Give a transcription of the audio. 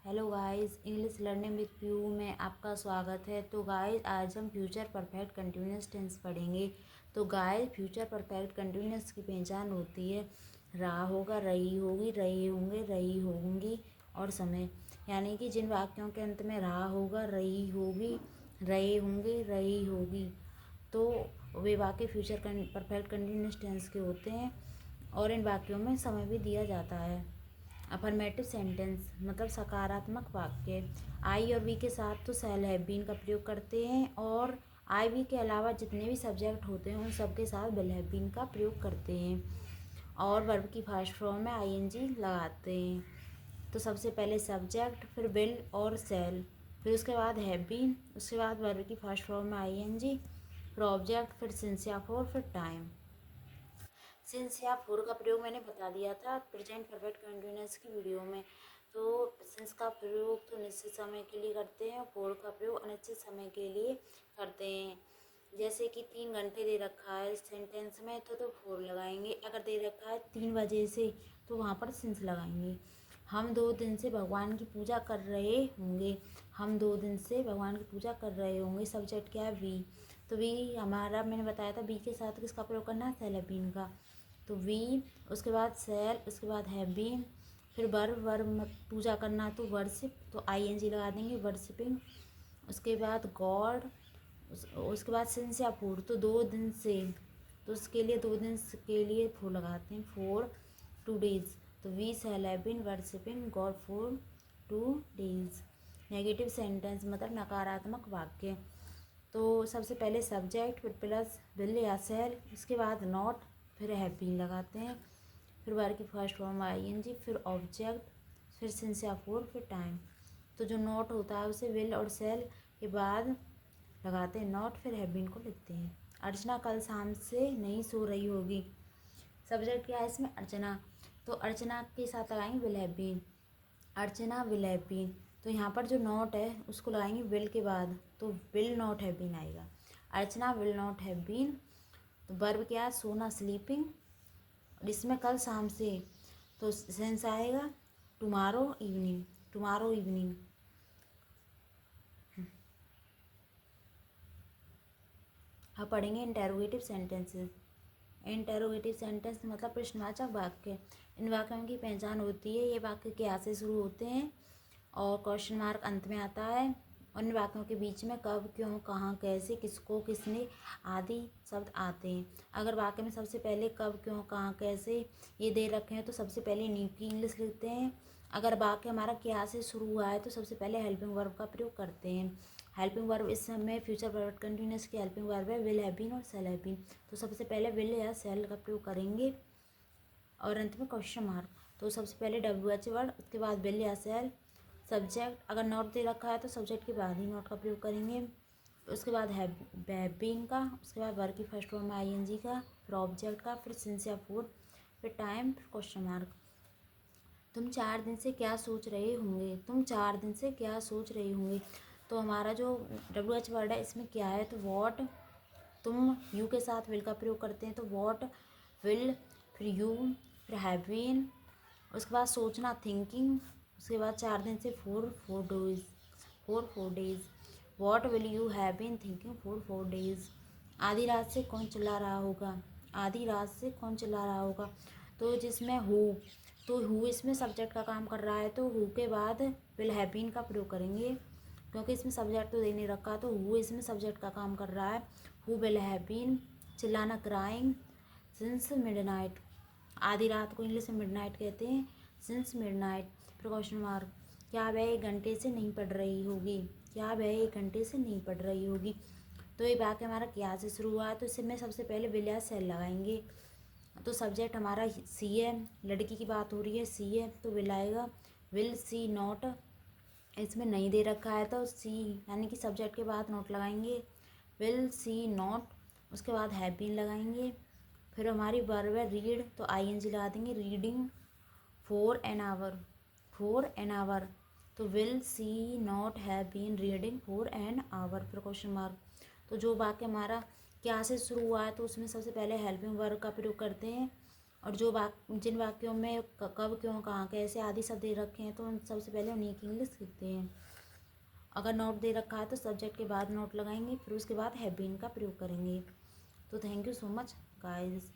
Hello guys, English learning with PU में आपका स्वागत है। तो गाइस, आज हम फ्यूचर परफेक्ट कंटिन्यूअस टेंस पढ़ेंगे। तो गाइस, फ्यूचर परफेक्ट कंटिन्यूअस की पहचान होती है रहा होगा, रही होगी, रहे होंगे, रही होंगी और समय। यानी कि जिन वाक्यों के अंत में रहा होगा, रही होगी, रहे होंगे, रही होगी, तो वे वाक्य फ्यूचर परफेक्ट कंटिन्यूअस टेंस के होते हैं और इन वाक्यों में समय भी दिया जाता है। अफर्मेटिव सेंटेंस मतलब सकारात्मक वाक्य। आई और वी के साथ तो शैल हैव बीन का प्रयोग करते हैं और आई वी के अलावा जितने भी सब्जेक्ट होते हैं उन सब के साथ विल हैव बीन का प्रयोग करते हैं और वर्ब की फर्स्ट फॉर्म में आईएनजी लगाते हैं। तो सबसे पहले सब्जेक्ट, फिर विल और शैल, फिर उसके बाद हैव बीन, उसके बाद वर्ब की फर्स्ट फॉर्म में आईएनजी, फिर ऑब्जेक्ट, फिर सिंस या फॉर, फिर टाइम। सिंस या फोर का प्रयोग मैंने बता दिया था प्रेजेंट परफेक्ट कंटिन्यूअस की वीडियो में। तो सिंस का प्रयोग तो निश्चित समय के लिए करते हैं और फोर का प्रयोग अनिश्चित समय के लिए करते हैं। जैसे कि 3 घंटे दे रखा है सेंटेंस में तो फोर लगाएंगे। अगर दे रखा है 3 बजे से तो वहाँ पर सिंस लगाएंगे। हम 2 दिन से भगवान की पूजा कर रहे होंगे। हम 2 दिन से भगवान की पूजा कर रहे होंगे। सब्जेक्ट क्या है? वी। तो वी हमारा मैंने बताया था वी के साथ किसका प्रयोग करना है? शैल हैव बीन का। तो वी, उसके बाद शैल, उसके बाद हैव बीन, फिर वर्ब पूजा करना तो वर्शिप, तो आईएनजी लगा देंगे वर्शिपिंग। उसके बाद गॉड, उसके बाद सिंस या फोर, तो 2 दिन से, तो उसके लिए 2 दिन के लिए फोर लगाते हैं, फॉर 2 days। तो we shall have been worshipping God for 2 days। Negative sentence मतलब नकारात्मक वाक्य। तो सबसे पहले सब्जेक्ट, फिर प्लस विल या शैल, उसके बाद नॉट, फिर हैव बीन लगाते हैं, फिर वर्ब की फर्स्ट फॉर्म आईएनजी, फिर ऑब्जेक्ट, फिर सिंस या फोर, फिर टाइम। तो जो नॉट होता है उसे विल और शैल के बाद लगाते हैं नॉट, फिर हैव बीन को लिखते हैं। अर्चना कल शाम से नहीं सो रही होगी। सब्जेक्ट क्या है इसमें? अर्चना। तो अर्चना के साथ लगाएंगे विल हैव बीन। अर्चना विल हैव बीन। तो यहाँ पर जो नॉट है उसको लगाएंगे विल के बाद, तो विल नॉट हैव बीन आएगा। अर्चना विल नॉट हैव बीन। तो वर्ब क्या है? सोना, स्लीपिंग। और इसमें कल शाम से, तो सेंस आएगा टुमारो इवनिंग। Tomorrow evening. अब पढ़ेंगे इंटेरोगेटिव सेंटेंसेस। इंटेरोगेटिव सेंटेंस मतलब प्रश्नवाचक वाक्य। इन वाक्यों की पहचान होती है ये वाक्य क्या से शुरू होते हैं और क्वेश्चन मार्क अंत में आता है। और इन वाक्यों के बीच में कब, क्यों, कहाँ, कैसे, किसको, किसने आदि शब्द आते हैं। अगर वाक्य में सबसे पहले कब, क्यों, कहाँ, कैसे ये दे रखे हैं तो सबसे पहले नीड की इंग्लिश लिखते हैं। अगर वाक्य हमारा क्या से शुरू हुआ है तो सबसे पहले हेल्पिंग वर्ब का प्रयोग करते हैं। हेल्पिंग वर्ब इस समय फ्यूचर परफेक्ट कंटिन्यूअस की हेल्पिंग वर्ब है विल हैव बीन और शैल हैव बीन। तो सबसे पहले विल या शैल का प्रयोग करेंगे और अंत में क्वेश्चन मार्क। तो सबसे पहले WH वर्ड, उसके बाद विल या शैल। सब्जेक्ट अगर नॉट दे रखा है तो सब्जेक्ट के बाद ही नॉट का प्रयोग करेंगे। उसके बाद हैव बीन का, उसके बाद वर्ब की फर्स्ट फॉर्म में आईएनजी का, फिर ऑब्जेक्ट का, फिर सिंस या फूड, फिर टाइम, फिर क्वेश्चन मार्क। तुम 4 दिन से क्या सोच रहे होंगे? तुम 4 दिन से क्या सोच रहे होंगे? तो हमारा जो WH वर्ड है इसमें क्या है? तो वॉट। तुम यू के साथ विल का प्रयोग करते हैं तो वॉट विल, फिर यू, फिर हैव बीन, उसके बाद सोचना थिंकिंग, उसके बाद 4 दिन से four days. What will you have been thinking for 4 days। आधी रात से कौन चिल्ला रहा होगा? आधी रात से कौन चिल्ला रहा होगा? तो जिसमें हु, तो हु इसमें सब्जेक्ट का काम कर रहा है तो हु के बाद विल हैव बीन का प्रयोग करेंगे क्योंकि इसमें सब्जेक्ट तो दे नहीं रखा। तो हु इसमें सब्जेक्ट का काम कर रहा है। हु विल हैव बीन चिल्लाना क्राइंग सिंस मिडनाइट। आधी रात को इंग्लिश में मिडनाइट कहते हैं। Since midnight. फिर क्वेश्चन मार्क। क्या वह 1 घंटे से नहीं पढ़ रही होगी? क्या वह 1 घंटे से नहीं पढ़ रही होगी? तो ये वाक्य हमारा क्या से शुरू हुआ है तो इसमें सबसे पहले विल या शैल लगाएंगे। तो सब्जेक्ट हमारा सी है, लड़की की बात हो रही है, सी है तो विल आएगा। विल सी नॉट, इसमें नहीं दे रखा है तो सी यानी कि सब्जेक्ट के बाद नोट लगाएंगे। विल सी नॉट, उसके बाद हैव बीन लगाएंगे। फिर हमारी वर्ब है रीड तो आईएनजी लगा देंगे reading for an hour. For an hour तो will she not have been reading for an hour. फिर क्वेश्चन मार्क। तो जो वाक्य हमारा क्या से शुरू हुआ है तो उसमें सबसे पहले हेल्पिंग वर्ब का प्रयोग करते हैं और जिन वाक्यों में कब, क्यों, कहाँ, कैसे आदि सब दे रखे हैं तो हम सबसे पहले उन्हीं की इंग्लिश सीखते हैं। अगर नॉट दे रखा है तो सब्जेक्ट के बाद नॉट लगाएंगे, फिर उसके बाद हैव बीन का प्रयोग करेंगे। तो thank you so much guys.